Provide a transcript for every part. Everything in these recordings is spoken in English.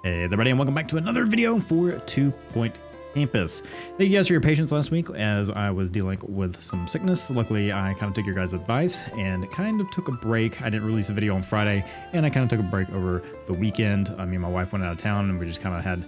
Hey everybody, and welcome back to another video for 2 Point Campus. Thank you guys for your patience last week as I was dealing with some sickness. Luckily, I kind of took your guys' advice and kind of took a break. I didn't release a video on Friday, and I kind of took a break over the weekend. Me and my wife went out of town, and we just kind of had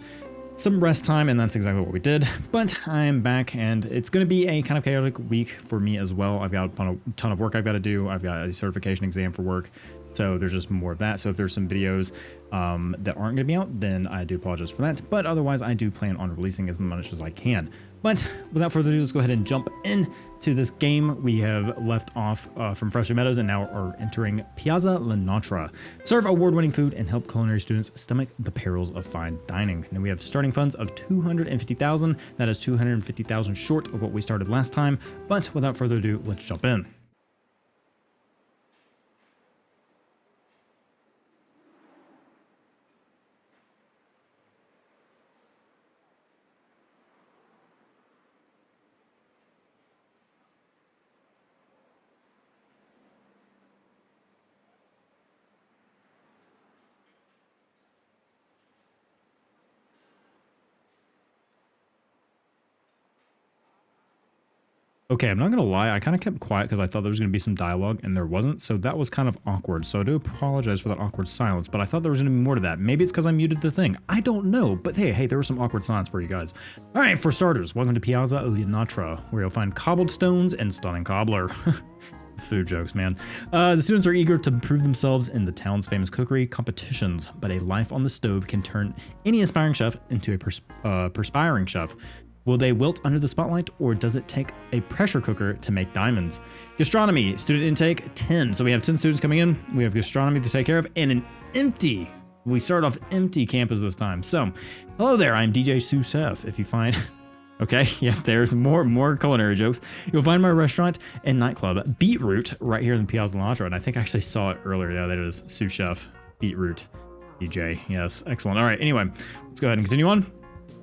some rest time, and that's exactly what we did. But I'm back, and it's going to be a kind of chaotic week for me as well. I've got a ton of work I've got to do. I've got a certification exam for work. So there's just more of that. So if there's some videos that aren't going to be out, then I do apologize for that. But otherwise, I do plan on releasing as much as I can. But without further ado, let's go ahead and jump into this game. We have left off from Freshly Meadows and now are entering Piazza Lanatra. Serve award-winning food and help culinary students stomach the perils of fine dining. And we have starting funds of 250,000. That is 250,000 short of what we started last time. But without further ado, let's jump in. Okay, I'm not going to lie, I kind of kept quiet because I thought there was going to be some dialogue, and there wasn't, so that was kind of awkward. So I do apologize for that awkward silence, but I thought there was going to be more to that. Maybe it's because I muted the thing. I don't know, but hey, there was some awkward silence for you guys. All right, for starters, welcome to Piazza Lanatra, where you'll find cobbled stones and stunning cobbler. Food jokes, man. The students are eager to prove themselves in the town's famous cookery competitions, but a life on the stove can turn any aspiring chef into a perspiring chef. Will they wilt under the spotlight, or does it take a pressure cooker to make diamonds? Gastronomy, student intake 10. So we have 10 students coming in. We have gastronomy to take care of, and we start off empty campus this time. So, hello there, I'm DJ Sous Chef. If you find, okay, yeah, there's more culinary jokes. You'll find my restaurant and nightclub, Beetroot, right here in the Piazza Lanatra. And I think I actually saw it earlier. Yeah, that is Sous Chef, Beetroot, DJ. Yes, excellent. All right, anyway, let's go ahead and continue on.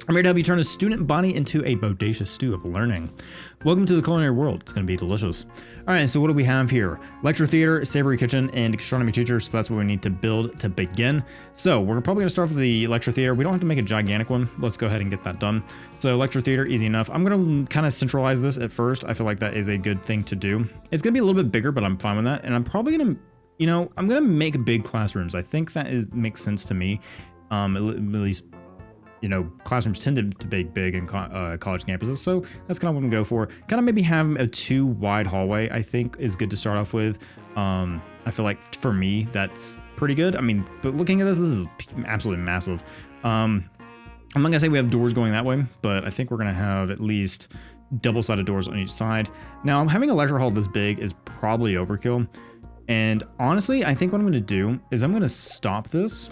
I'm here to help you turn a student body into a bodacious stew of learning. Welcome to the culinary world. It's going to be delicious. All right, so what do we have here? Lecture theater, savory kitchen, and gastronomy teacher. So that's what we need to build to begin. So we're probably going to start with the lecture theater. We don't have to make a gigantic one. Let's go ahead and get that done. So lecture theater, easy enough. I'm going to kind of centralize this at first. I feel like that is a good thing to do. It's going to be a little bit bigger, but I'm fine with that. And I'm probably going to, I'm going to make big classrooms. I think that makes sense to me, at least. Classrooms tend to be big in college campuses, so that's kind of what I'm going to go for. Kind of maybe have a 2 wide hallway, I think, is good to start off with. I feel like, for me, that's pretty good. I mean, but looking at this is absolutely massive. I'm not going to say we have doors going that way, but I think we're going to have at least double-sided doors on each side. Now, having a lecture hall this big is probably overkill, and honestly, I think what I'm going to do is I'm going to stop this,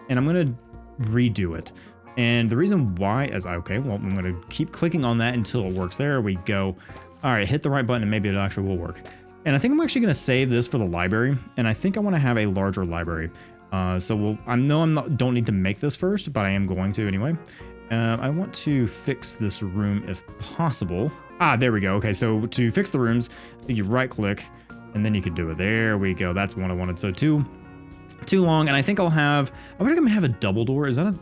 and I'm going to redo it. And the reason why is, I'm going to keep clicking on that until it works. There we go. All right, hit the right button and maybe it actually will work. And I think I'm actually going to save this for the library. And I think I want to have a larger library. Don't need to make this first, but I am going to anyway. I want to fix this room if possible. There we go. Okay, so to fix the rooms, I think you right click and then you can do it. There we go. That's what I wanted. So too long. And I think I wish I could have a double door. Is that a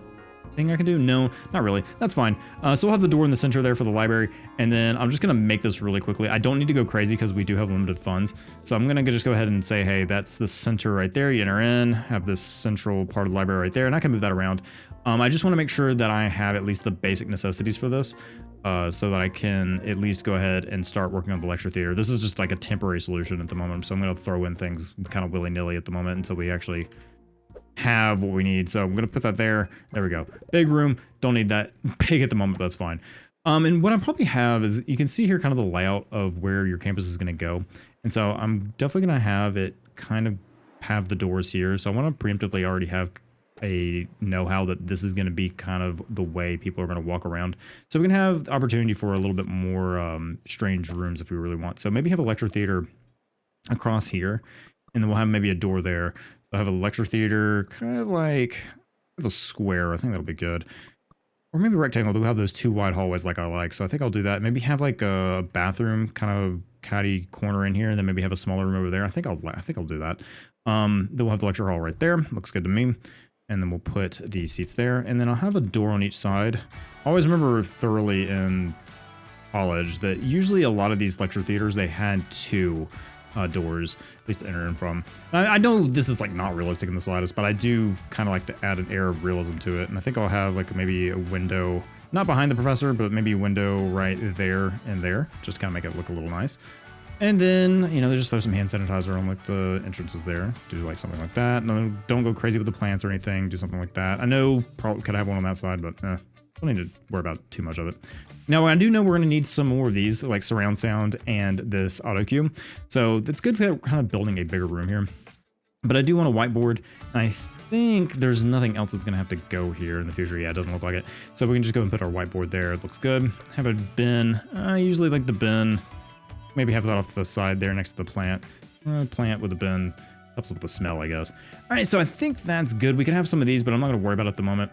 thing I can do? No, not really. That's fine. So we'll have the door in the center there for the library, and then I'm just gonna make this really quickly. I don't need to go crazy because we do have limited funds, so I'm gonna just go ahead and say, hey, that's the center right there. You enter in, have this central part of the library right there, and I can move that around. I just want to make sure that I have at least the basic necessities for this, so that I can at least go ahead and start working on the lecture theater. This is just like a temporary solution at the moment, so I'm gonna throw in things kind of willy-nilly at the moment until we actually have what we need. So I'm gonna put that there. There we go. Big room. Don't need that big at the moment. That's fine. And what I probably have is, you can see here kind of the layout of where your campus is gonna go. And so I'm definitely gonna have it kind of have the doors here. So I want to preemptively already have a know-how that this is gonna be kind of the way people are gonna walk around. So we can have the opportunity for a little bit more strange rooms if we really want. So maybe have a lecture theater across here, and then we'll have maybe a door there. I have a lecture theater, kind of like a square. I think that'll be good. Or maybe rectangle. We'll have those 2 wide hallways like I like. So I think I'll do that. Maybe have like a bathroom kind of catty corner in here, and then maybe have a smaller room over there. I think I'll do that. Then we'll have the lecture hall right there. Looks good to me. And then we'll put the seats there. And then I'll have a door on each side. Always remember thoroughly in college that usually a lot of these lecture theaters, they had two doors, at least to enter in from. I know this is like not realistic in the slightest, but I do kind of like to add an air of realism to it. And I think I'll have like maybe a window, not behind the professor, but maybe a window right there and there, just to kind of make it look a little nice. And then, you know, just throw some hand sanitizer on like the entrances there. Do like something like that. No, don't go crazy with the plants or anything. Do something like that. I know probably could have one on that side, but don't need to worry about too much of it. Now, I do know we're going to need some more of these, like surround sound and this auto cue. So that's good for kind of building a bigger room here. But I do want a whiteboard. And I think there's nothing else that's going to have to go here in the future. Yeah, it doesn't look like it. So we can just go and put our whiteboard there. It looks good. Have a bin. I usually like the bin. Maybe have that off to the side there next to the plant. Plant with a bin. Helps with the smell, I guess. All right, so I think that's good. We can have some of these, but I'm not going to worry about it at the moment.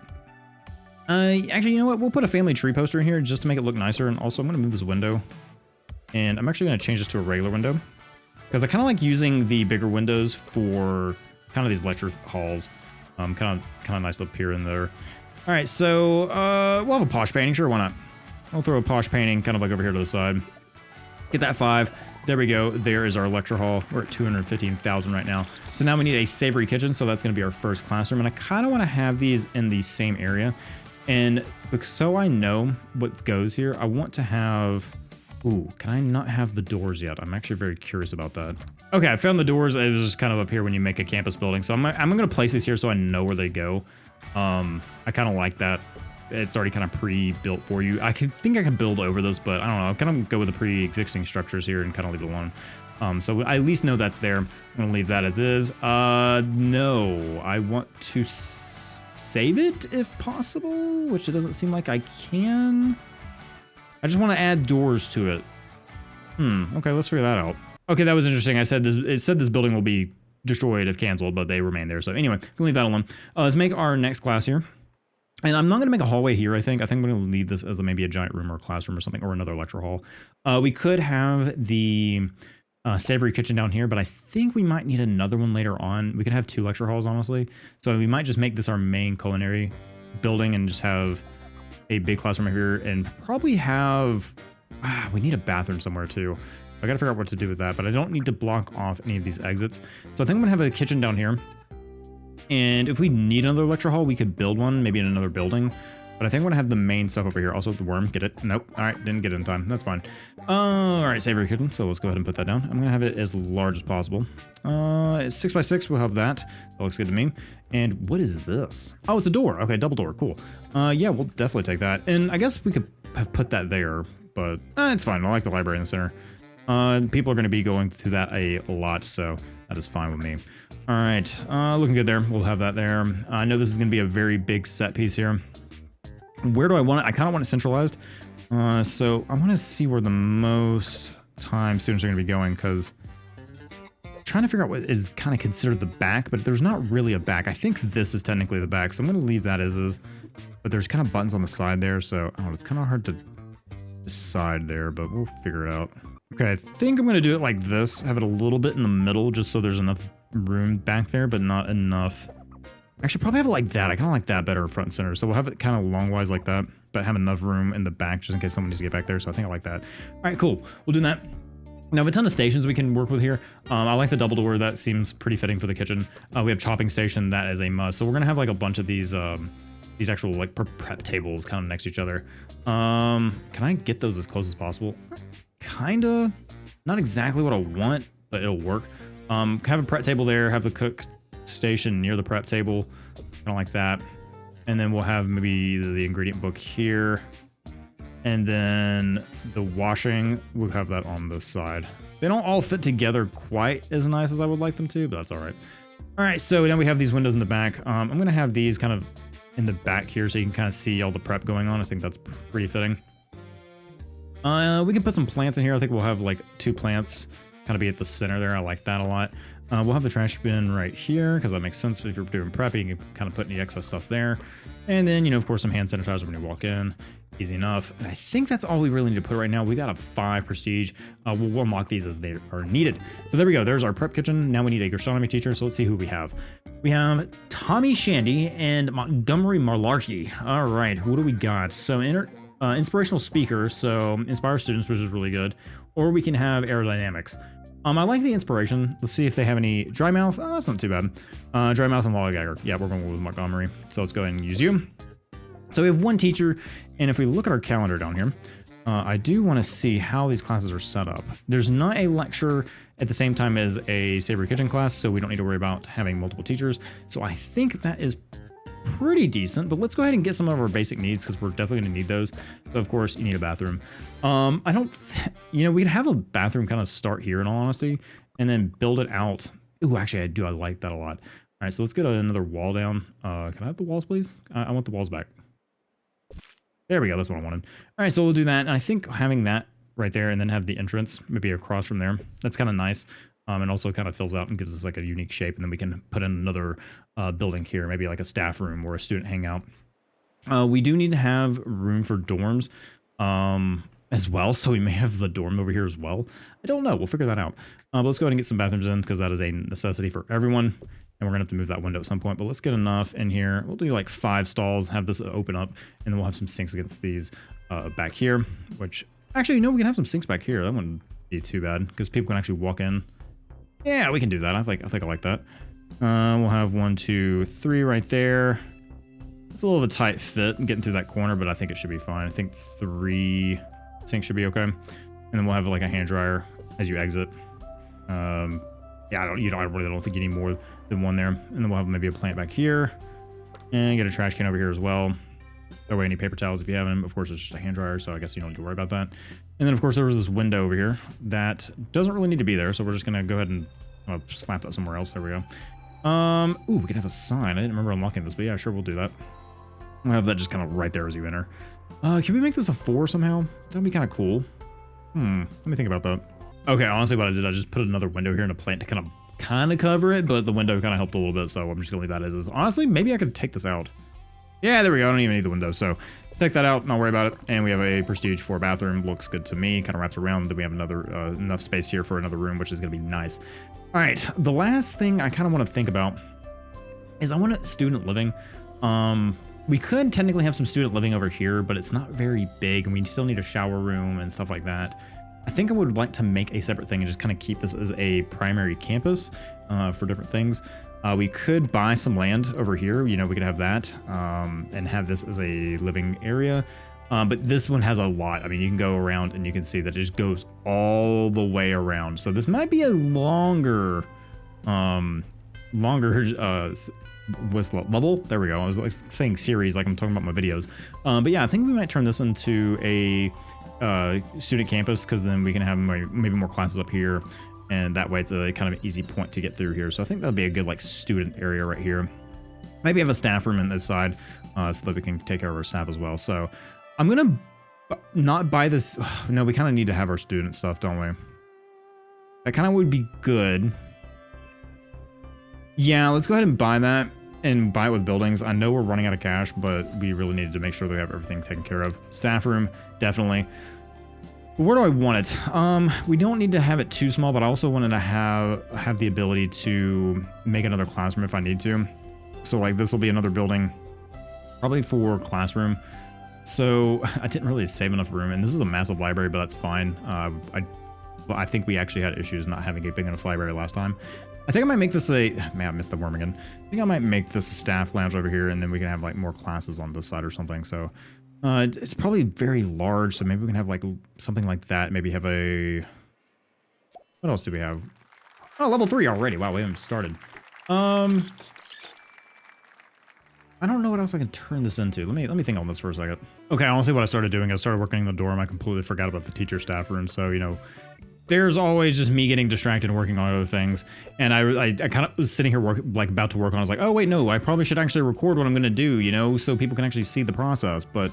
Actually, you know what? We'll put a family tree poster in here just to make it look nicer. And also, I'm going to move this window. And I'm actually going to change this to a regular window. Because I kind of like using the bigger windows for kind of these lecture halls. Kind of nice up here and there. All right, so we'll have a posh painting. Sure, why not? I'll throw a posh painting kind of like over here to the side. Get that 5. There we go. There is our lecture hall. We're at 215,000 right now. So now we need a savory kitchen. So that's going to be our first classroom. And I kind of want to have these in the same area. And so I know what goes here, I want to have... Ooh, can I not have the doors yet? I'm actually very curious about that. Okay, I found the doors. It was just kind of up here when you make a campus building. So I'm going to place these here so I know where they go. I kind of like that. It's already kind of pre-built for you. I think I can build over this, but I don't know. I'll kind of go with the pre-existing structures here and kind of leave it alone. So I at least know that's there. I'm going to leave that as is. No, I want to save it if possible, which it doesn't seem like I can. I just want to add doors to it. Okay, let's figure that out. Okay, that was interesting. It said this building will be destroyed if canceled, but they remain there. So anyway, we'll leave that alone. Let's make our next class here. And I'm not going to make a hallway here, I think. I think I'm going to leave this as maybe a giant room or a classroom or something, or another lecture hall. We could have the savory kitchen down here, but I think we might need another one later on. We could have 2 lecture halls, honestly. So we might just make this our main culinary building and just have a big classroom here and probably have... we need a bathroom somewhere too. I got to figure out what to do with that, but I don't need to block off any of these exits. So I think I'm going to have a kitchen down here. And if we need another lecture hall, we could build one, maybe in another building. But I think I'm going to have the main stuff over here. Also, the worm, get it? Nope. All right, didn't get it in time. That's fine. All right, savory kitchen. So let's go ahead and put that down. I'm going to have it as large as possible. It's 6 by 6. We'll have that. That looks good to me. And what is this? Oh, it's a door. Okay, double door. Cool. Yeah, we'll definitely take that. And I guess we could have put that there, but it's fine. I like the library in the center. People are going to be going through that a lot, so that is fine with me. All right, looking good there. We'll have that there. I know this is going to be a very big set piece here. Where do I want it? I kind of want it centralized. So I want to see where the most time students are going to be going, because I'm trying to figure out what is kind of considered the back, but there's not really a back. I think this is technically the back, so I'm going to leave that as is. But there's kind of buttons on the side there, so I don't know, it's kind of hard to decide there, but we'll figure it out. Okay, I think I'm going to do it like this. Have it a little bit in the middle, just so there's enough room back there, but not enough. Actually, probably have it like that. I kind of like that better front and center. So we'll have it kind of longwise like that, but have enough room in the back just in case someone needs to get back there. So I think I like that. All right, cool. We'll do that. Now, we have a ton of stations we can work with here. I like the double door. That seems pretty fitting for the kitchen. We have chopping station. That is a must. So we're going to have like a bunch of these actual like prep tables kind of next to each other. Can I get those as close as possible? Kinda. Not exactly what I want, but it'll work. Have a prep table there. Have the cook station near the prep table. Kind of like that. And then we'll have maybe the ingredient book here. And then the washing, we'll have that on this side. They don't all fit together quite as nice as I would like them to, but that's all right. All right, so now we have these windows in the back. I'm going to have these kind of in the back here so you can kind of see all the prep going on. I think that's pretty fitting. We can put some plants in here. I think we'll have like 2 plants kind of be at the center there. I like that a lot. We'll have the trash bin right here because that makes sense if you're doing prepping. You can kind of put any excess stuff there. And then, you know, of course, some hand sanitizer when you walk in. Easy enough. And I think that's all we really need to put right now. We got a 5 prestige. We'll unlock these as they are needed. So there we go. There's our prep kitchen. Now we need a gastronomy teacher. So let's see who we have. We have Tommy Shandy and Montgomery Marlarkey. All right. What do we got? So inspirational speaker. So inspire students, which is really good. Or we can have aerodynamics. I like the inspiration. Let's see if they have any dry mouth. Oh, that's not too bad. Dry mouth and lollygagger. Yeah, we're going with Montgomery. So let's go ahead and use you. So we have 1 teacher, and if we look at our calendar down here, I do want to see how these classes are set up. There's not a lecture at the same time as a Savory Kitchen class, so we don't need to worry about having multiple teachers. So I think that is pretty decent, but let's go ahead and get some of our basic needs because we're definitely going to need those. So of course, you need a bathroom. We'd have a bathroom kind of start here in all honesty, and then build it out. Ooh, actually, I like that a lot. All right, so let's get another wall down. Can I have the walls, please? I want the walls back. There we go. That's what I wanted. All right, so we'll do that. And I think having that right there and then have the entrance maybe across from there, that's kind of nice. And also kind of fills out and gives us like a unique shape. And then we can put in another building here, maybe like a staff room or a student hangout. We do need to have room for dorms as well. So we may have the dorm over here as well. I don't know. We'll figure that out. But let's go ahead and get some bathrooms in because that is a necessity for everyone. And we're going to have to move that window at some point, but let's get enough in here. We'll do like 5 stalls, have this open up, and then we'll have some sinks against these back here, which actually, you know, we can have some sinks back here. That wouldn't be too bad because people can actually walk in. Yeah, we can do that. I think I like that. We'll have 1, 2, 3 right there. It's a little of a tight fit getting through that corner, but I think it should be fine. I think 3 sinks should be okay. And then we'll have like a hand dryer as you exit. Yeah, I really don't think you need more than 1 there. And then we'll have maybe a plant back here. And get a trash can over here as well. That way any paper towels if you have them. Of course, it's just a hand dryer, so I guess you don't need to worry about that. And then, of course, there was this window over here that doesn't really need to be there, so we're just going to go ahead and slap that somewhere else. There we go. Ooh, we can have a sign. I didn't remember unlocking this, but yeah, sure, we'll do that. We'll have that just kind of right there as you enter. Can we make this a 4 somehow? That'd be kind of cool. Let me think about that. Okay, honestly, what I did, I just put another window here and a plant to kind of cover it, but the window kind of helped a little bit, so I'm just gonna leave that as is. Honestly, maybe I could take this out. Yeah, there we go. I don't even need the window, so take that out, not worry about it. And we have a prestige 4 bathroom. Looks good to me. Kind of wraps around. Then we have another enough space here for another room, which is gonna be nice. All right, the last thing I kind of want to think about is I want student living. We could technically have some student living over here, but it's not very big, and we still need a shower room and stuff like that. I think I would like to make a separate thing and just kind of keep this as a primary campus for different things. We could buy some land over here. You know, we could have that and have this as a living area. But this one has a lot. I mean, you can go around and you can see that it just goes all the way around. So this might be a longer what's the level? There we go. I was like saying series like I'm talking about my videos. But yeah, I think we might turn this into a student campus because then we can have maybe more classes up here, and that way it's a kind of easy point to get through here. So I think that'd be a good like student area right here. Maybe have a staff room on this side so that we can take care of our staff as well. So I'm gonna not buy this. No, we kind of need to have our student stuff, don't we? That kind of would be good. Yeah, let's go ahead and buy that and buy it with buildings. I know we're running out of cash, but we really needed to make sure that we have everything taken care of. Staff room, definitely. Where do I want it? We don't need to have it too small, but I also wanted to have the ability to make another classroom if I need to. So like this will be another building, probably for classroom. So I didn't really save enough room, and this is a massive library, but that's fine. I think we actually had issues not having a big enough library last time. I think I might make this a, man, I missed the worm again. I think I might make this a staff lounge over here, and then we can have like more classes on this side or something. So it's probably very large, so maybe we can have like something like that. Maybe have a, what else do we have? Oh, level 3 already. Wow, we haven't started. I don't know what else I can turn this into. Let me think on this for a second. Okay, honestly, what I started doing, I started working in the dorm. I completely forgot about the teacher staff room. So, you know, there's always just me getting distracted and working on other things. And I kind of was sitting here about to work on. I was like, oh wait, no, I probably should actually record what I'm gonna do, you know, so people can actually see the process. But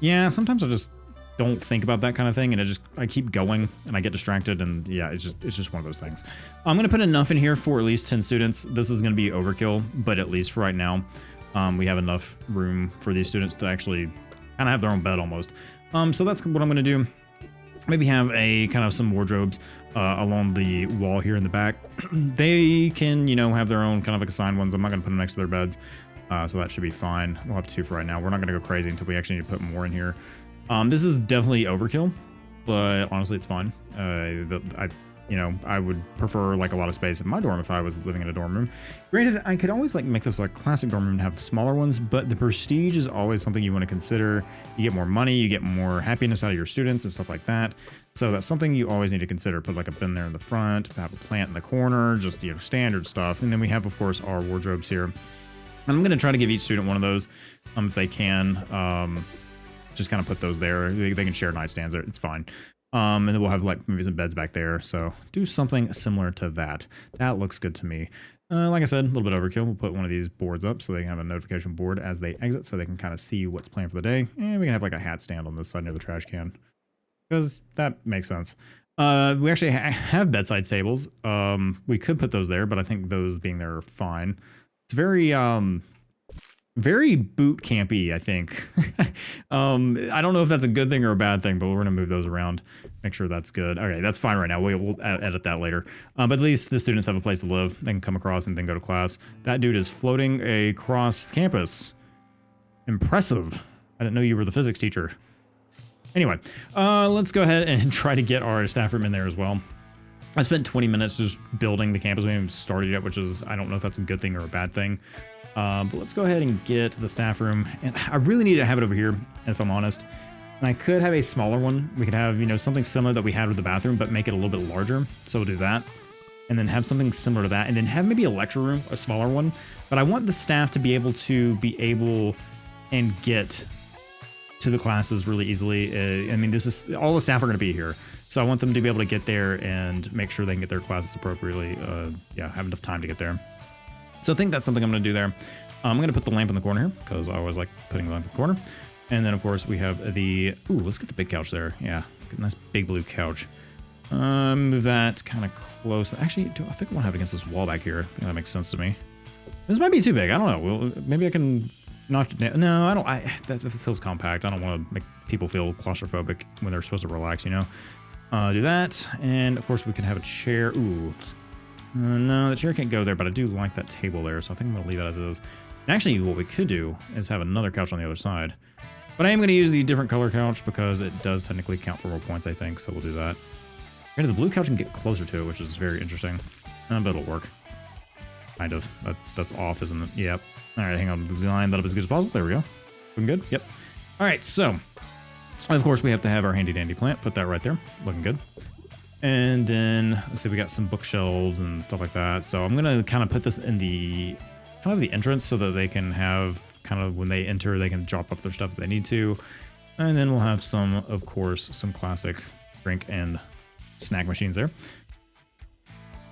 yeah, sometimes I just don't think about that kind of thing, and I keep going and I get distracted, and yeah, it's just one of those things. I'm gonna put enough in here for at least 10 students. This is gonna be overkill, but at least for right now, we have enough room for these students to actually kind of have their own bed almost. So that's what I'm gonna do. Maybe have a kind of some wardrobes along the wall here in the back. They can, you know, have their own kind of like assigned ones. I'm not gonna put them next to their beds, so that should be fine. We'll have 2 for right now. We're not gonna go crazy until we actually need to put more in here. This is definitely overkill, but honestly, it's fine. I would prefer like a lot of space in my dorm if I was living in a dorm room. Granted, I could always like make this like classic dorm room and have smaller ones, but the prestige is always something you want to consider. You get more money, you get more happiness out of your students and stuff like that. So that's something you always need to consider. Put like a bin there in the front, have a plant in the corner, just, you know, standard stuff. And then we have, of course, our wardrobes here. And I'm going to try to give each student one of those if they can. Just kind of put those there. They can share nightstands there. It's fine. And then we'll have like maybe some beds back there. So do something similar to that. That looks good to me. Like I said, a little bit overkill. We'll put one of these boards up so they can have a notification board as they exit, so they can kind of see what's planned for the day. And we can have like a hat stand on this side near the trash can, because that makes sense. We actually have bedside tables. We could put those there, but I think those being there are fine. It's very boot campy, I think. I don't know if that's a good thing or a bad thing, but we're gonna move those around, make sure that's good. Okay, that's fine right now. We'll edit that later. But at least the students have a place to live. They can come across and then go to class. That dude is floating across campus. Impressive. I didn't know you were the physics teacher. Anyway, let's go ahead and try to get our staff room in there as well. I spent 20 minutes just building the campus. We haven't even started yet, which is, I don't know if that's a good thing or a bad thing. But let's go ahead and get the staff room. And I really need to have it over here, if I'm honest. And I could have a smaller one. We could have, you know, something similar that we had with the bathroom, but make it a little bit larger. So we'll do that. And then have something similar to that. And then have maybe a lecture room, a smaller one. But I want the staff to be able and get to the classes really easily. I mean, this is, all the staff are going to be here. So I want them to be able to get there and make sure they can get their classes appropriately. Yeah, have enough time to get there. So I think that's something I'm going to do there. I'm going to put the lamp in the corner here because I always like putting the lamp in the corner. And then, of course, we have the... Ooh, let's get the big couch there. Yeah, get a nice big blue couch. Move that kind of close. Actually, I think I want to have it against this wall back here. I think that makes sense to me. This might be too big. I don't know. Well, maybe I can notch it down. No, I don't. That feels compact. I don't want to make people feel claustrophobic when they're supposed to relax, you know? Do that. And, of course, we can have a chair. Ooh. No, the chair can't go there, but I do like that table there, so I think I'm going to leave it as is. And actually, what we could do is have another couch on the other side. But I am going to use the different color couch because it does technically count for more points, I think, so we'll do that. Granted, the blue couch can get closer to it, which is very interesting. But it'll work. Kind of. That's off, isn't it? Yep. All right, hang on. Line that up as good as possible. There we go. Looking good? Yep. All right, so... Of course, we have to have our handy-dandy plant. Put that right there. Looking good. And then, let's see, we got some bookshelves and stuff like that. So I'm going to kind of put this in the entrance so that they can have kind of, when they enter, they can drop off their stuff if they need to. And then we'll have some, of course, some classic drink and snack machines there.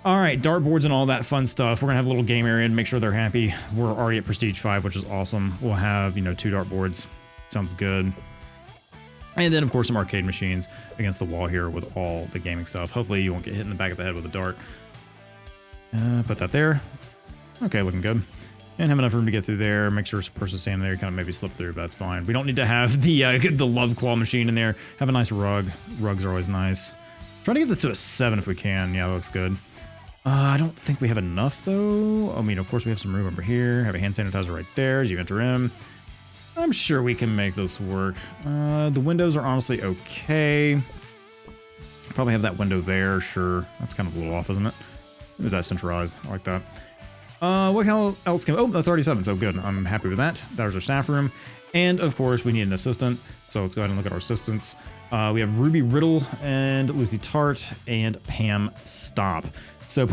All right, dartboards and all that fun stuff. We're going to have a little game area and make sure they're happy. We're already at Prestige 5, which is awesome. We'll have, 2 dartboards. Sounds good. And then, of course, some arcade machines against the wall here with all the gaming stuff. Hopefully, you won't get hit in the back of the head with a dart. Put that there. Okay, looking good. And have enough room to get through there. Make sure it's a person standing there. Kind of maybe slip through, but that's fine. We don't need to have the love claw machine in there. Have a nice rug. Rugs are always nice. Try to get this to a 7 if we can. Yeah, that looks good. I don't think we have enough, though. I mean, of course, we have some room over here. Have a hand sanitizer right there as you enter in. I'm sure we can make this work. The windows are honestly okay. Probably have that window there, sure. That's kind of a little off, isn't it? Maybe that's centralized. I like that. What else can... Oh, that's already 7, so good. I'm happy with that. There's our staff room. And, of course, we need an assistant. So let's go ahead and look at our assistants. We have Ruby Riddle and Lucy Tart and Pam Stop. So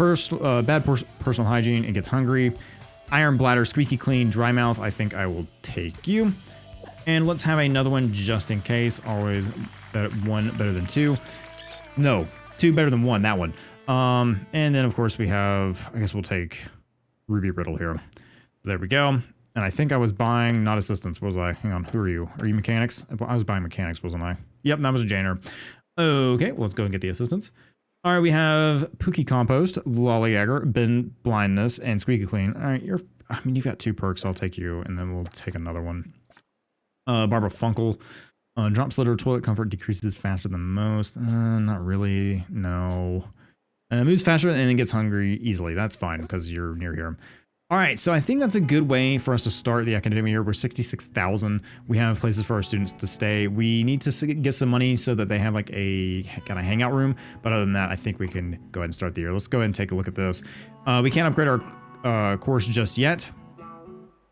bad personal hygiene and gets hungry. Iron Bladder, Squeaky Clean, Dry Mouth, I think I will take you. And let's have another one just in case. Always one better than 2. No, 2 better than 1, that one. And then, of course, we have, I guess we'll take Ruby Riddle here. There we go. And I think I was buying, not assistants, what was I? Hang on, who are you? Are you mechanics? I was buying mechanics, wasn't I? Yep, that was a janitor. Okay, well, let's go and get the assistants. All right, we have Pookie Compost, Lollygagger, Ben Blindness, and Squeaky Clean. All right, I mean, you've got 2 perks, so I'll take you, and then we'll take another one. Barbara Funkle, Drop Slitter, Toilet Comfort decreases faster than most. Not really, no. Moves faster and then gets hungry easily. That's fine, because you're near here. All right, so I think that's a good way for us to start the academic year. We're 66,000. We have places for our students to stay. We need to get some money so that they have like a kind of hangout room. But other than that, I think we can go ahead and start the year. Let's go ahead and take a look at this. We can't upgrade our course just yet.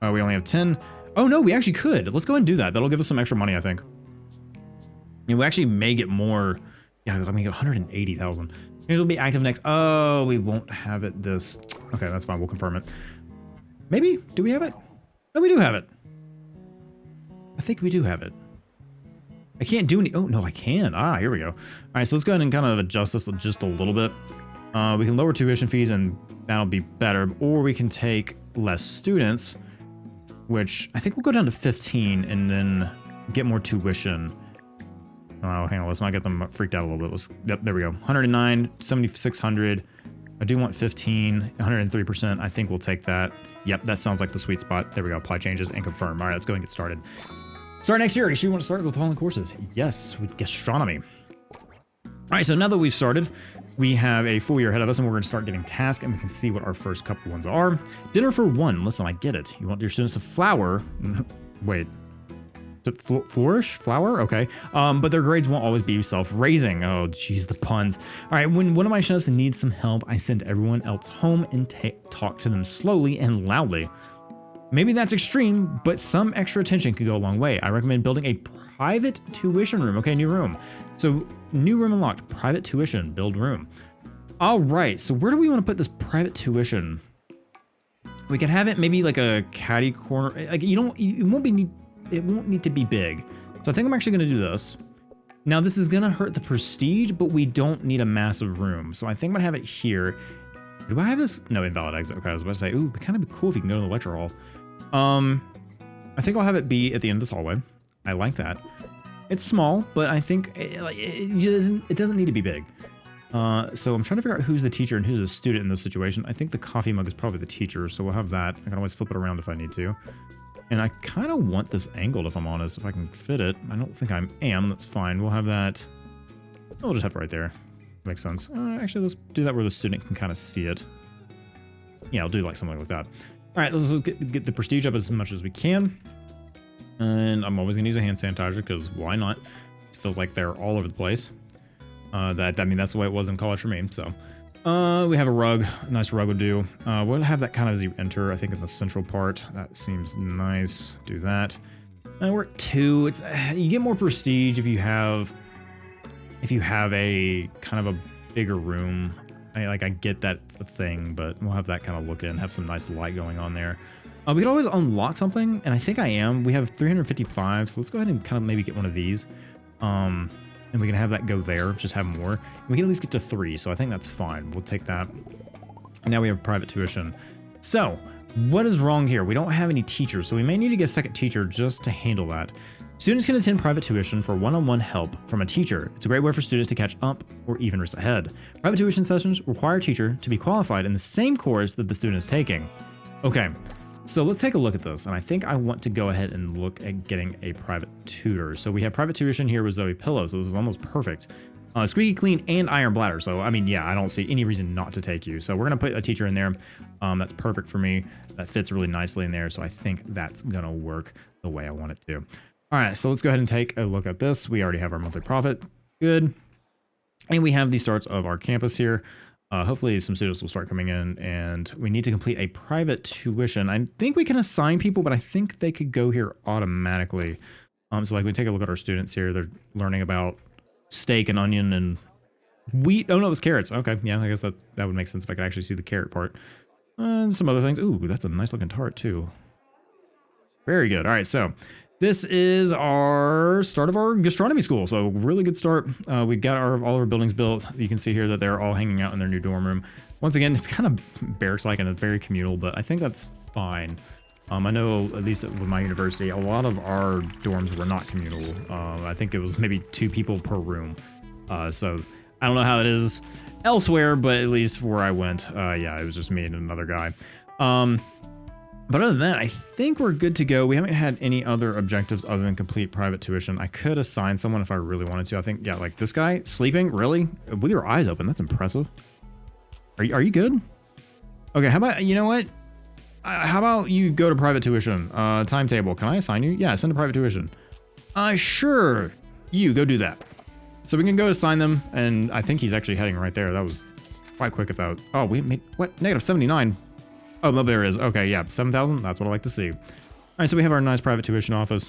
We only have 10. Oh no, we actually could. Let's go ahead and do that. That'll give us some extra money, I think. And we actually may get more. Yeah, I mean, 180,000. Here's will be active next. Oh, we won't have it this. Okay, that's fine. We'll confirm it. Maybe? Do we have it? No, we do have it. I think we do have it. I can't do any. Oh, no, I can. Ah, here we go. All right, so let's go ahead and kind of adjust this just a little bit. We can lower tuition fees and that'll be better. Or we can take less students, which I think we'll go down to 15 and then get more tuition. Oh, hang on. Let's not get them freaked out a little bit. Yep, there we go. 109, 7,600. I do want 15, 103%. I think we'll take that. Yep, that sounds like the sweet spot. There we go. Apply changes and confirm. All right, let's go and get started. Start next year. You want to start with the following courses? Yes, with gastronomy. All right, so now that we've started, we have a full year ahead of us, and we're going to start getting tasks, and we can see what our first couple ones are. Dinner for 1. Listen, I get it. You want your students to flower. Wait. To flourish? Flower? Okay. But their grades won't always be self-raising. Oh, geez, the puns. All right, when one of my chefs needs some help, I send everyone else home and talk to them slowly and loudly. Maybe that's extreme, but some extra attention could go a long way. I recommend building a private tuition room. Okay, new room. So new room unlocked, private tuition, build room. All right, so where do we want to put this private tuition? We can have it maybe like a caddy corner. Like it won't need to be big. So I think I'm actually going to do this. Now this is going to hurt the prestige, but we don't need a massive room. So I think I'm going to have it here. Do I have this? No, invalid exit. Okay, I was about to say, ooh, it'd kind of be cool if you can go to the lecture hall. I think I'll have it be at the end of this hallway. I like that. It's small, but I think it doesn't need to be big. So I'm trying to figure out who's the teacher and who's the student in this situation. I think the coffee mug is probably the teacher, so we'll have that. I can always flip it around if I need to. And I kind of want this angled, if I'm honest, if I can fit it. I don't think I am. That's fine. We'll have that. We'll just have it right there. Makes sense. Actually, let's do that where the student can kind of see it. Yeah, I'll do like something like that. All right, let's get the prestige up as much as we can. And I'm always going to use a hand sanitizer because why not? It feels like they're all over the place. I mean, that's the way it was in college for me, so... we have a rug. A nice rug would do. We'll have that kind of as you enter, I think, in the central part. That seems nice. Do that. We're at 2. It's you get more prestige if you have a kind of a bigger room. I get that's a thing, but we'll have that kind of look in, have some nice light going on there. We could always unlock something, and I think I am. We have 355, so let's go ahead and kind of maybe get one of these. And we can have that go there, just have more. We can at least get to 3, so I think that's fine. We'll take that. And now we have private tuition. So, what is wrong here? We don't have any teachers, so we may need to get a second teacher just to handle that. Students can attend private tuition for one-on-one help from a teacher. It's a great way for students to catch up or even race ahead. Private tuition sessions require a teacher to be qualified in the same course that the student is taking. Okay. So let's take a look at this, and I think I want to go ahead and look at getting a private tutor. So we have private tuition here with Zoe Pillow, so this is almost perfect. Squeaky Clean and Iron Bladder, so I mean, yeah, I don't see any reason not to take you. So we're gonna put a teacher in there. That's perfect for me. That fits really nicely in there, so I think that's gonna work the way I want it to. All right, so let's go ahead and take a look at this. We already have our monthly profit, good. And we have the starts of our campus here. Hopefully some students will start coming in, and we need to complete a private tuition. I think we can assign people, but I think they could go here automatically. So like we take a look at our students here. They're learning about steak and onion and wheat. Oh no, it's carrots. Okay, yeah, I guess that would make sense if I could actually see the carrot part. And some other things. Ooh, that's a nice looking tart too. Very good. All right, so this is our start of our gastronomy school. So really good start. We've got all of our buildings built. You can see here that they're all hanging out in their new dorm room. Once again, it's kind of barracks-like and it's very communal, but I think that's fine. I know, at least with my university, a lot of our dorms were not communal. I think it was maybe 2 people per room. So I don't know how it is elsewhere, but at least where I went, yeah, it was just me and another guy. But other than that, I think we're good to go. We haven't had any other objectives other than complete private tuition. I could assign someone if I really wanted to. I think, yeah, like this guy, sleeping, really? With your eyes open, that's impressive. Are you good? Okay, how about, you know what? How about you go to private tuition? Timetable, can I assign you? Yeah, send to private tuition. Sure, you go do that. So we can go assign them, and I think he's actually heading right there. That was quite quick if that, oh, we made, what, -79? Oh, no, there is. Okay, yeah, 7,000. That's what I like to see. All right, so we have our nice private tuition office.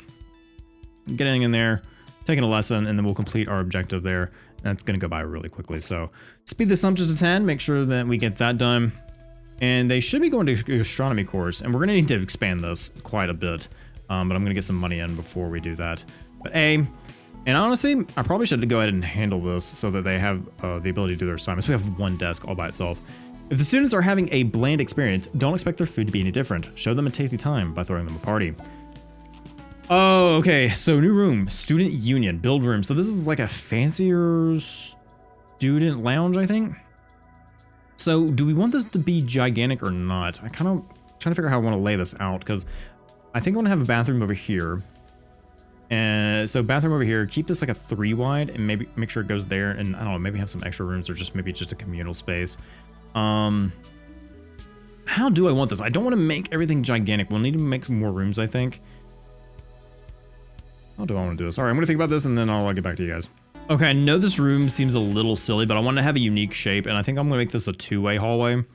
Getting in there, taking a lesson, and then we'll complete our objective there. That's going to go by really quickly. So speed this up just to 10. Make sure that we get that done. And they should be going to astronomy course, and we're going to need to expand this quite a bit. But I'm going to get some money in before we do that. But and honestly, I probably should go ahead and handle this so that they have the ability to do their assignments. We have one desk all by itself. If the students are having a bland experience, don't expect their food to be any different. Show them a tasty time by throwing them a party. Oh, okay. So new room, student union, build room. So this is like a fancier student lounge, I think. So do we want this to be gigantic or not? I kind of trying to figure out how I want to lay this out because I think I want to have a bathroom over here. And so bathroom over here, keep this like a 3 wide and maybe make sure it goes there. And I don't know, maybe have some extra rooms or just maybe just a communal space. How do I want this? I don't want to make everything gigantic. We'll need to make some more rooms, I think. How do I want to do this? All right, I'm going to think about this and then I'll get back to you guys. Okay, I know this room seems a little silly, but I want to have a unique shape, and I think I'm going to make this a 2-way hallway. And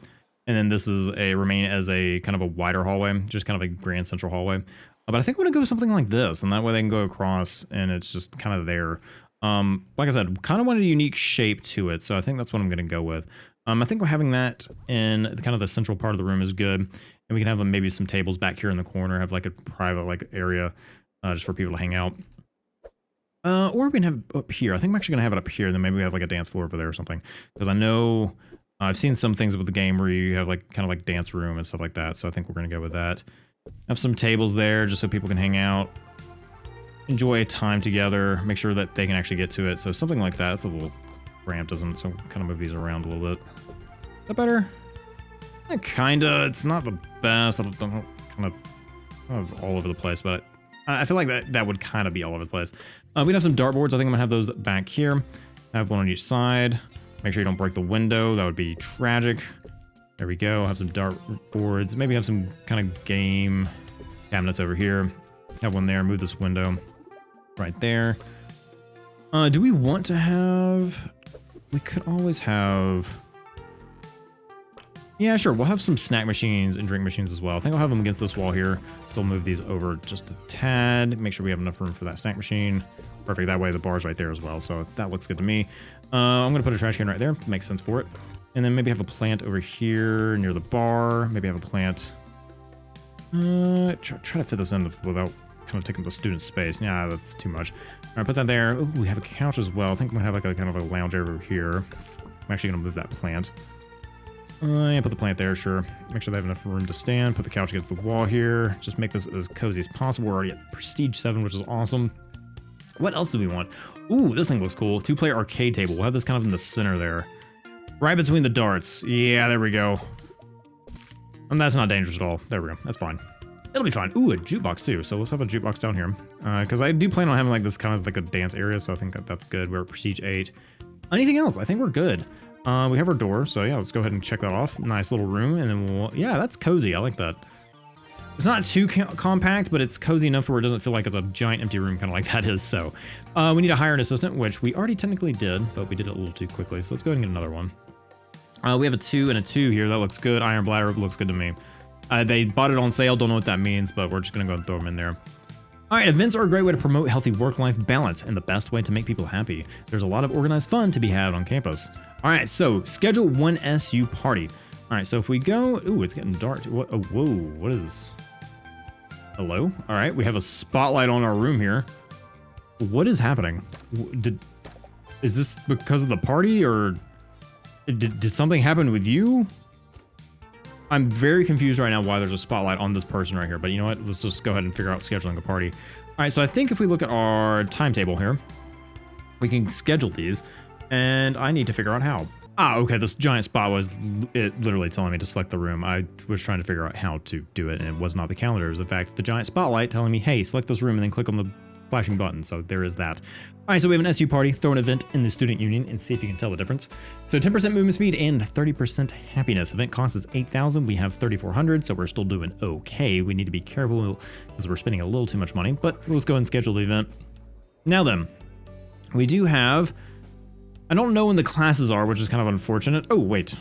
then this is remain as a kind of a wider hallway, just kind of a grand central hallway. But I think I'm going to go something like this, and that way they can go across, and it's just kind of there. Like I said, kind of wanted a unique shape to it, so I think that's what I'm going to go with. I think we're having that in kind of the central part of the room is good. And we can have maybe some tables back here in the corner, have like a private like area just for people to hang out. Or we can have up here. I think I'm actually going to have it up here. Then maybe we have like a dance floor over there or something. Because I know I've seen some things with the game where you have like kind of like dance room and stuff like that. So I think we're going to go with that. Have some tables there just so people can hang out. Enjoy a time together. Make sure that they can actually get to it. So something like that. It's a little cramped, isn't it? So kind of move these around a little bit. Is that better? Kinda. It's not the best. I don't kind of all over the place, but I feel like that would kind of be all over the place. We can have some dartboards. I think I'm gonna have those back here. Have one on each side. Make sure you don't break the window. That would be tragic. There we go. Have some dartboards. Maybe have some kind of game cabinets over here. Have one there. Move this window right there. Do we want to have... We could always have... Yeah, sure. We'll have some snack machines and drink machines as well. I think I'll have them against this wall here. So we'll move these over just a tad. Make sure we have enough room for that snack machine. Perfect. That way the bar's right there as well. So that looks good to me. I'm going to put a trash can right there. Makes sense for it. And then maybe have a plant over here near the bar. Maybe have a plant. Try to fit this in without kind of taking the student space. Yeah, that's too much. All right, put that there. Ooh, we have a couch as well. I think I'm going to have like a kind of a lounge area over here. I'm actually going to move that plant. Yeah, put the plant there, sure. Make sure they have enough room to stand. Put the couch against the wall here. Just make this as cozy as possible. We're already at Prestige 7, which is awesome. What else do we want? Ooh, this thing looks cool. 2-player arcade table. We'll have this kind of in the center there. Right between the darts. Yeah, there we go. And that's not dangerous at all. There we go. That's fine. It'll be fine. Ooh, a jukebox too. So let's have a jukebox down here. Because I do plan on having like this kind of like a dance area. So I think that's good. We're at Prestige 8. Anything else? I think we're good. We have our door, so yeah, let's go ahead and check that off. Nice little room, and then we'll... Yeah, that's cozy. I like that. It's not too compact, but it's cozy enough where it doesn't feel like it's a giant empty room, kind of like that is, so... we need to hire an assistant, which we already technically did, but we did it a little too quickly, so let's go ahead and get another one. We have a 2 and a 2 here. That looks good. Iron bladder looks good to me. They bought it on sale. Don't know what that means, but we're just going to go and throw them in there. All right, events are a great way to promote healthy work-life balance and the best way to make people happy. There's a lot of organized fun to be had on campus. All right, so schedule one SU party. All right, so if we go... Ooh, it's getting dark. What? Oh, whoa, what is... Hello? All right, we have a spotlight on our room here. What is happening? Is this because of the party, or did something happen with you? I'm very confused right now why there's a spotlight on this person right here, but you know what? Let's just go ahead and figure out scheduling a party. All right, so I think if we look at our timetable here, we can schedule these, and I need to figure out how. Ah, okay, this giant spot was literally telling me to select the room. I was trying to figure out how to do it, and it was not the calendar. It was, in fact, the giant spotlight telling me, hey, select this room, and then click on the flashing button. So there is that. All right, so we have an SU party. Throw an event in the student union and see if you can tell the difference. So 10% movement speed and 30% happiness. Event cost is 8,000. We have 3,400, so we're still doing okay. We need to be careful because we're spending a little too much money, but let's go ahead and schedule the event. Now then, we do have... I don't know when the classes are, which is kind of unfortunate. Oh, wait.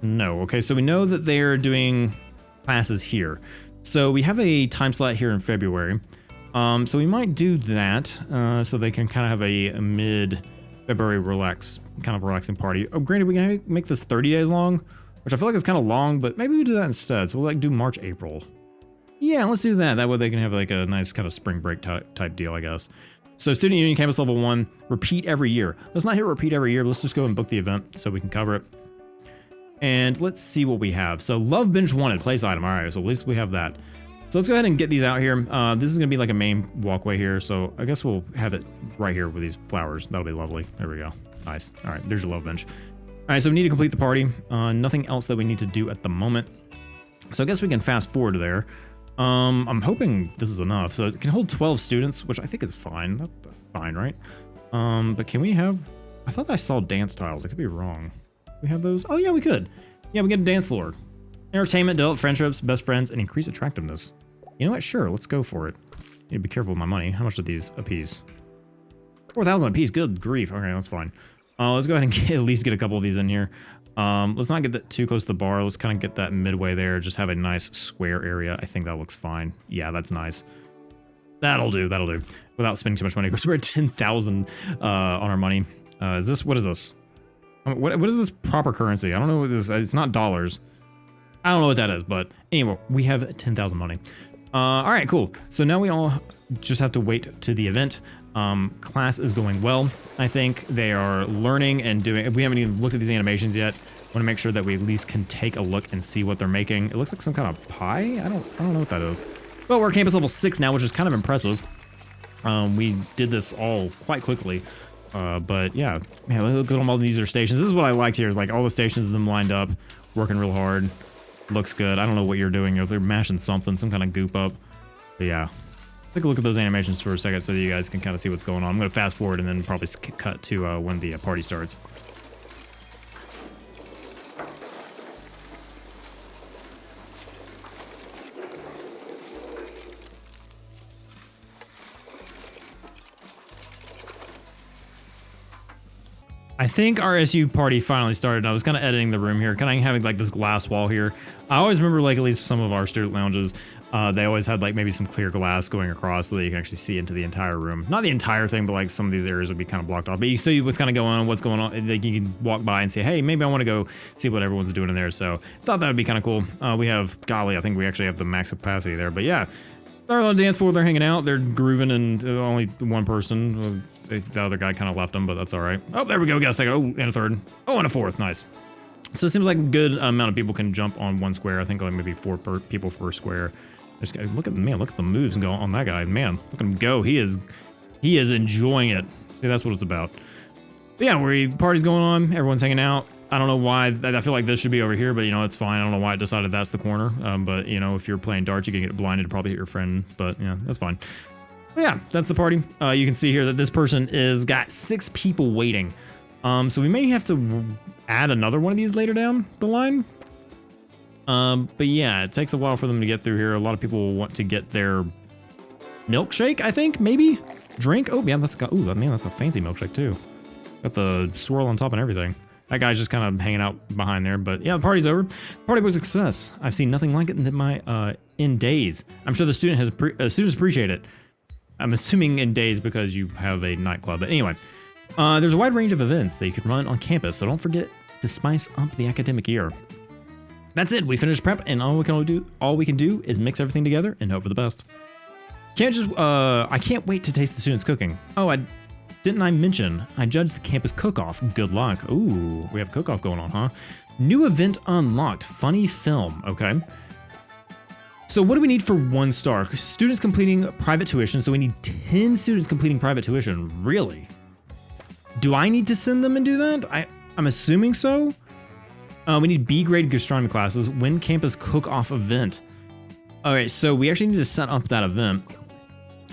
No. Okay, so we know that they're doing classes here. So we have a time slot here in February. So we might do that so they can kind of have a mid-February relaxing party. Oh, granted, we can make this 30 days long, which I feel like is kind of long, but maybe we do that instead. So we'll like do March, April. Yeah, let's do that. That way they can have like a nice kind of spring break type deal, I guess. So Student Union Campus Level 1, repeat every year. Let's not hit repeat every year. Let's just go and book the event so we can cover it. And let's see what we have. So Love Bench wanted, place item. All right, so at least we have that. So let's go ahead and get these out here. This is gonna be like a main walkway here. So I guess we'll have it right here with these flowers. That'll be lovely. There we go. Nice. All right, there's your Love Bench. All right, so we need to complete the party. Nothing else that we need to do at the moment. So I guess we can fast forward there. I'm hoping this is enough. So it can hold 12 students, which I think is fine. That's fine, right? But can we have... I thought I saw dance tiles. I could be wrong. We have those? Oh, yeah, we could. Yeah, we get a dance floor. Entertainment, develop friendships, best friends, and increase attractiveness. You know what? Sure, let's go for it. Need to be careful with my money. How much are these a piece? 4,000 a piece. Good grief. Okay, that's fine. Let's go ahead and at least get a couple of these in here. Let's not get that too close to the bar. Let's kind of get that midway there. Just have a nice square area. I think that looks fine. Yeah, that's nice. That'll do. That'll do. Without spending too much money. We're at 10,000 on our money. What is this? What is this proper currency? I don't know what this is. It's not dollars. I don't know what that is, but anyway, we have 10,000 money. All right, cool. So now we all just have to wait to the event. Class is going well. I think they are learning and doing. We haven't even looked at these animations yet. Want to make sure that we at least can take a look and see what they're making. It looks like some kind of pie. I don't know what that is. Well, we're campus level 6 now, which is kind of impressive. We did this all quite quickly. But yeah, man, look at all these are stations. This is what I liked here. Is like all the stations of them lined up, working real hard. Looks good. I don't know what you're doing. If they're mashing something, some kind of goop up. But yeah. Take a look at those animations for a second so that you guys can kind of see what's going on. I'm going to fast forward and then probably cut to when the party starts. I think our SU party finally started. I was kind of editing the room here, kind of having like this glass wall here. I always remember like at least some of our student lounges, they always had like maybe some clear glass going across so that you can actually see into the entire room. Not the entire thing, but like some of these areas would be kind of blocked off. But you see what's kind of going on, what's going on. Like you can walk by and say, hey, maybe I want to go see what everyone's doing in there. So I thought that would be kind of cool. We have, golly, I think we actually have the max capacity there. But yeah, they're on the dance floor, they're hanging out, they're grooving, and only one person. The other guy kind of left them, but that's all right. Oh, there we go. Got a second. Oh, and a third. Oh, and a fourth. Nice. So it seems like a good amount of people can jump on one square. I think like maybe 4 people per square. Just look at the moves go on that guy. Man, look at him go. He is enjoying it. See, that's what it's about. But yeah, party's going on. Everyone's hanging out. I don't know why. I feel like this should be over here, but you know, it's fine. I don't know why it decided that's the corner. But you know, if you're playing darts, you can get blinded, probably hit your friend. But yeah, that's fine. But yeah, that's the party. You can see here that this person got 6 people waiting. So we may have to add another one of these later down the line. But yeah, it takes a while for them to get through here. A lot of people will want to get their milkshake, I think, maybe? Drink? Oh, yeah, man, that's a fancy milkshake too. Got the swirl on top and everything. That guy's just kind of hanging out behind there, but yeah, the party's over. The party was a success. I've seen nothing like it in days. I'm sure the students appreciate it. I'm assuming in days because you have a nightclub. But anyway, there's a wide range of events that you can run on campus, so don't forget to spice up the academic year. That's it. We finished prep, and all we can do is mix everything together and hope for the best. I can't wait to taste the students' cooking. Oh, didn't I mention I judged the campus cook-off? Good luck. Ooh, we have cook-off going on, huh? New event unlocked. Funny film. Okay. So what do we need for 1 star? Students completing private tuition. So we need 10 students completing private tuition. Really? Do I need to send them and do that? I'm assuming so. We need B grade gastronomy classes. Win campus cook-off event. All right, so we actually need to set up that event.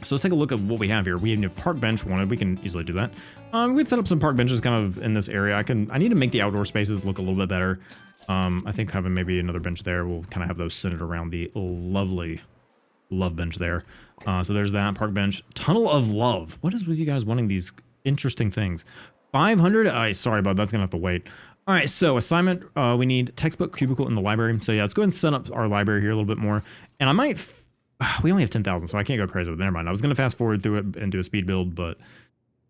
So let's take a look at what we have here. We have a park bench wanted. We can easily do that. We'd set up some park benches kind of in this area. I need to make the outdoor spaces look a little bit better. I think having maybe another bench there will kind of have those centered around the lovely love bench there. So there's that park bench. Tunnel of Love. What is with you guys wanting these interesting things? 500? Sorry, bud, that's gonna have to wait. All right, so assignment, we need textbook cubicle in the library. So yeah, let's go ahead and set up our library here a little bit more. And I might, we only have 10,000, so I can't go crazy with it. Never mind. I was gonna fast forward through it and do a speed build, but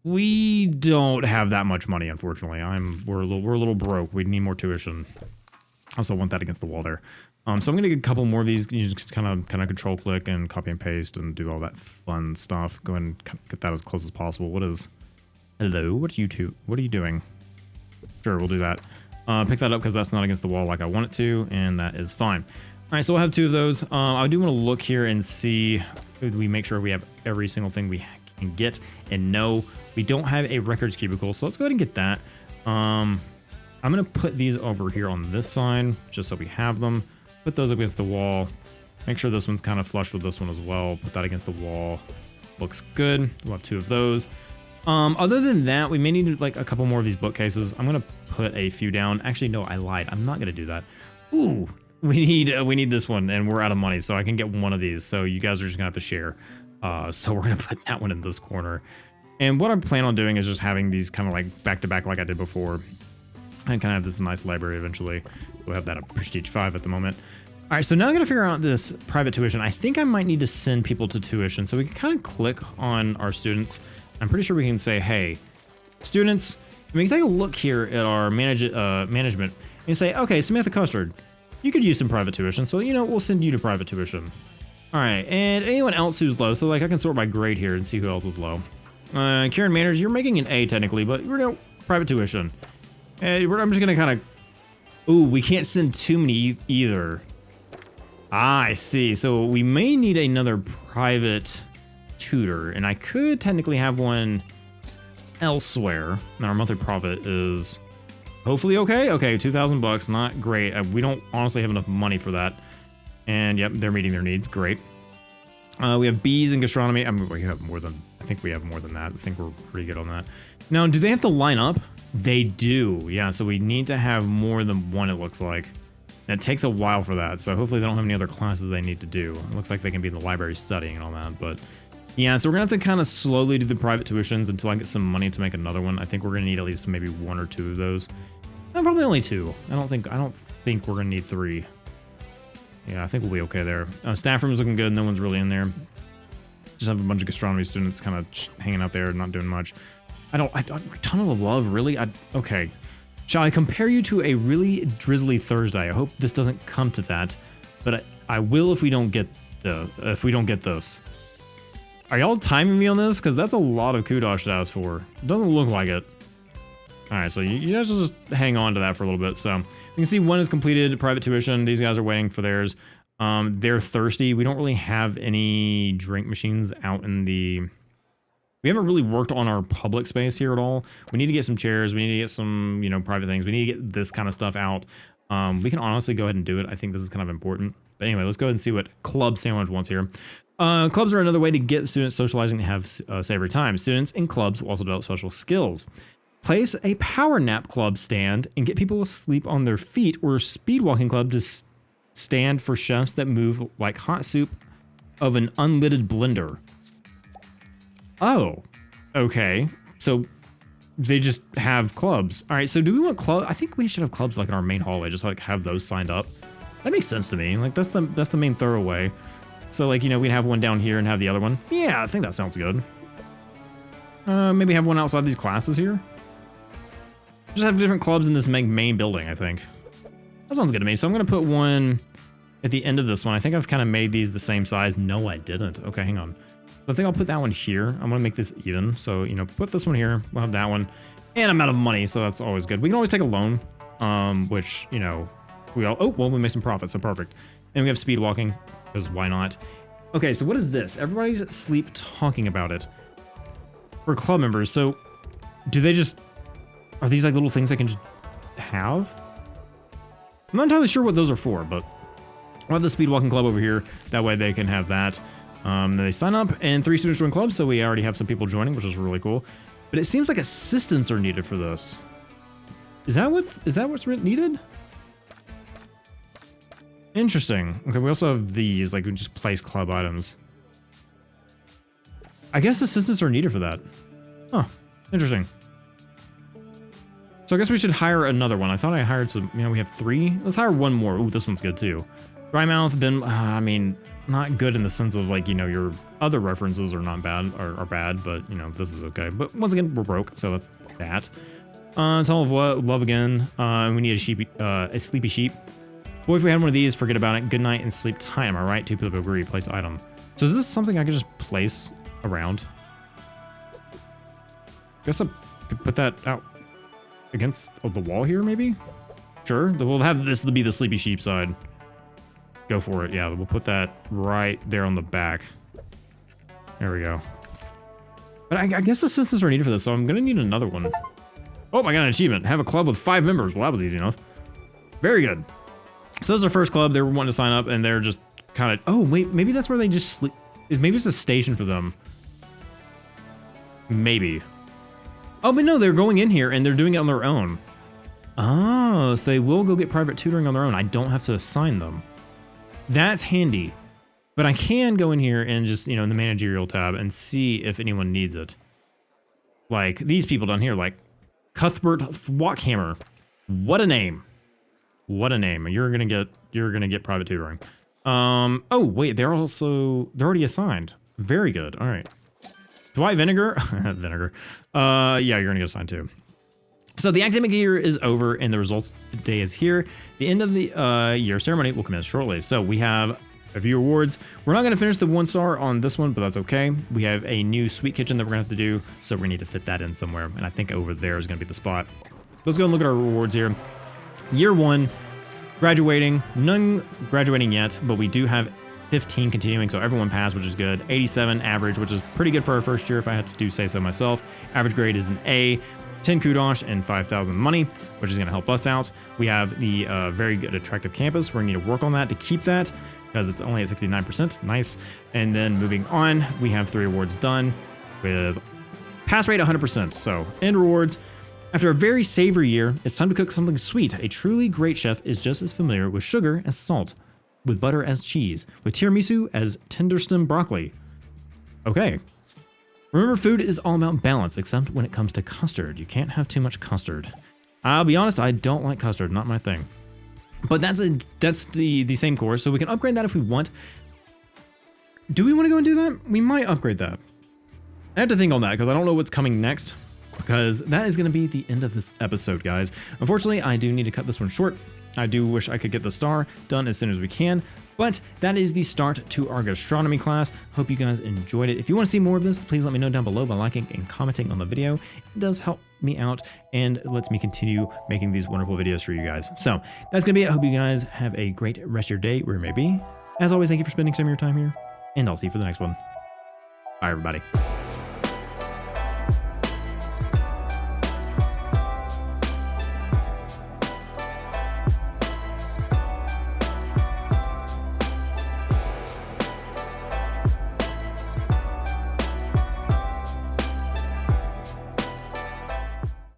we don't have that much money, unfortunately. We're a little broke. We need more tuition. I also want that against the wall there. So I'm gonna get a couple more of these. You just kind of control click and copy and paste and do all that fun stuff. Go ahead and get that as close as possible. Hello, what's YouTube? What are you doing? Sure, we'll do that. Pick that up because that's not against the wall like I want it to, and that is fine. All right, so we'll have 2 of those. I do want to look here and see, we make sure we have every single thing we can get. And no, we don't have a records cubicle, so let's go ahead and get that. I'm gonna put these over here on this side, just so we have them. Put those against the wall. Make sure this one's kind of flush with this one as well. Put that against the wall. Looks good. We'll have 2 of those. Other than that, we may need like a couple more of these bookcases. I'm gonna put a few down. Actually, no, I lied. I'm not gonna do that. Ooh, we need this one, and we're out of money, so I can get one of these. So you guys are just gonna have to share. So we're gonna put that one in this corner. And what I plan on doing is just having these kind of like back to back like I did before. And kind of have this nice library eventually. We'll have that at Prestige 5 at the moment. All right, so now I gotta figure out this private tuition. I think I might need to send people to tuition. So we can kind of click on our students. I'm pretty sure we can say, hey, students, we can take a look here at our management and say, okay, Samantha Custard, you could use some private tuition. So, you know, we'll send you to private tuition. All right, and anyone else who's low. So like I can sort by grade here and see who else is low. Karen Manners, you're making an A technically, but we're no private tuition. I'm just gonna kind of, ooh, we can't send too many either. Ah, I see. So we may need another private tutor, and I could technically have one elsewhere. Now our monthly profit is hopefully okay. Okay, 2,000 bucks, not great. We don't honestly have enough money for that. And yep, they're meeting their needs. Great. We have B's in gastronomy. I mean, we have more than, I think we have more than that. I think we're pretty good on that. Now, do they have to line up? They do. Yeah, so we need to have more than one, it looks like. And it takes a while for that, so hopefully they don't have any other classes they need to do. It looks like they can be in the library studying and all that, but yeah, so we're gonna have to kind of slowly do the private tuitions until I get some money to make another one. I think we're gonna need at least maybe 1 or 2 of those. No, probably only 2. I don't think we're gonna need 3. Yeah, I think we'll be okay there. Staff room's looking good. No one's really in there. Just have a bunch of gastronomy students kind of hanging out there, not doing much. Tunnel of Love, really? Okay. Shall I compare you to a really drizzly Thursday? I hope this doesn't come to that, but I will if we don't get this. Are y'all timing me on this? Because that's a lot of kudos to ask for. It doesn't look like it. All right, so you guys will just hang on to that for a little bit. So you can see one is completed, private tuition. These guys are waiting for theirs. They're thirsty. We don't really have any drink machines out in the... We haven't really worked on our public space here at all. We need to get some chairs. We need to get some, private things. We need to get this kind of stuff out. We can honestly go ahead and do it. I think this is kind of important. But anyway, let's go ahead and see what Club Sandwich wants here. Clubs are another way to get students socializing and have savory time. Students in clubs will also develop social skills. Place a power nap club stand and get people asleep on their feet, or a speed walking club to stand for chefs that move like hot soup of an unlidded blender. Oh, okay. So they just have clubs. All right, so do we want club? I think we should have clubs like in our main hallway, just like have those signed up. That makes sense to me. Like that's the main thoroughway. So like, we'd have one down here and have the other one. Yeah, I think that sounds good. Maybe have one outside these classes here. Just have different clubs in this main building, I think. That sounds good to me. So I'm gonna put one at the end of this one. I think I've kind of made these the same size. No, I didn't. Okay, hang on. I think I'll put that one here. I'm gonna make this even. So, put this one here. We'll have that one. And I'm out of money, so that's always good. We can always take a loan. which, you know, we all, oh, well, we made some profit, so perfect. And we have speed walking, because why not? Okay, so what is this? Everybody's asleep talking about it. For club members, so do they just, are these like little things they can just have? I'm not entirely sure what those are for, but we'll have the speed walking club over here. That way they can have that. They sign up and 3 students join club, so we already have some people joining, which is really cool. But it seems like assistants are needed for this. Is that what's needed? Interesting. Okay, we also have these, like we just place club items. I guess assistants are needed for that. Huh, interesting. So I guess we should hire another one. I thought I hired some, you know, we have 3. Let's hire one more. Ooh, this one's good too. Dry mouth, been, I mean, not good in the sense of like, you know, your other references are not bad, are bad, but you know, this is okay. But once again, we're broke, so that's that. Tell of what, love again. We need a sleepy sheep. Boy, if we had one of these, forget about it. Good night and sleep tight. Am I right? 2 people agree. Place item. So is this something I could just place around? Guess I could put that out against the wall here, maybe? Sure. We'll have this to be the sleepy sheep side. Go for it. Yeah, we'll put that right there on the back. There we go. But I guess assistants are needed for this, so I'm gonna need another one. Oh, I got an achievement. Have a club with 5 members. Well, that was easy enough. Very good. So this is our first club. They were wanting to sign up, and they're just kind of... Oh, wait. Maybe that's where they just sleep. Maybe it's a station for them. Maybe. Oh, but no, they're going in here, and they're doing it on their own. Oh, so they will go get private tutoring on their own. I don't have to assign them. That's handy. But I can go in here and just, you know, in the managerial tab and see if anyone needs it. Like, these people down here, like Cuthbert Walkhammer. What a name. What a name. You're gonna get private tutoring. Oh wait, they're already assigned. Very good. All right. Dwight Vinegar. Vinegar. Yeah, you're gonna get assigned too. So the academic year is over and the results day is here. The end of the year ceremony will commence shortly. So we have a few awards. We're not gonna finish the 1-star on this one, but that's okay. We have a new sweet kitchen that we're gonna have to do, so we need to fit that in somewhere. And I think over there is gonna be the spot. Let's go and look at our rewards here. Year 1, graduating. None graduating yet, but we do have 15 continuing, so everyone passed, which is good. 87 average, which is pretty good for our first year, if I had to do say so myself. Average grade is an A. 10 kudos and 5,000 money, which is going to help us out. We have the very good attractive campus. We're going to need to work on that to keep that, because it's only at 69%. Nice. And then moving on, we have 3 awards done with pass rate 100%. So end rewards. After a very savory year, it's time to cook something sweet. A truly great chef is just as familiar with sugar as salt, with butter as cheese, with tiramisu as tender stem broccoli. Okay. Remember, food is all about balance, except when it comes to custard. You can't have too much custard. I'll be honest, I don't like custard, not my thing. But that's the same course, so we can upgrade that if we want. Do we want to go and do that? We might upgrade that. I have to think on that, because I don't know what's coming next. Because that is going to be the end of this episode, guys. Unfortunately, I do need to cut this one short. I do wish I could get the star done as soon as we can, but that is the start to our gastronomy class. Hope you guys enjoyed it. If you want to see more of this, please let me know down below by liking and commenting on the video. It does help me out and lets me continue making these wonderful videos for you guys. So that's going to be it. I hope you guys have a great rest of your day, where it may be. As always, thank you for spending some of your time here, and I'll see you for the next one. Bye, everybody.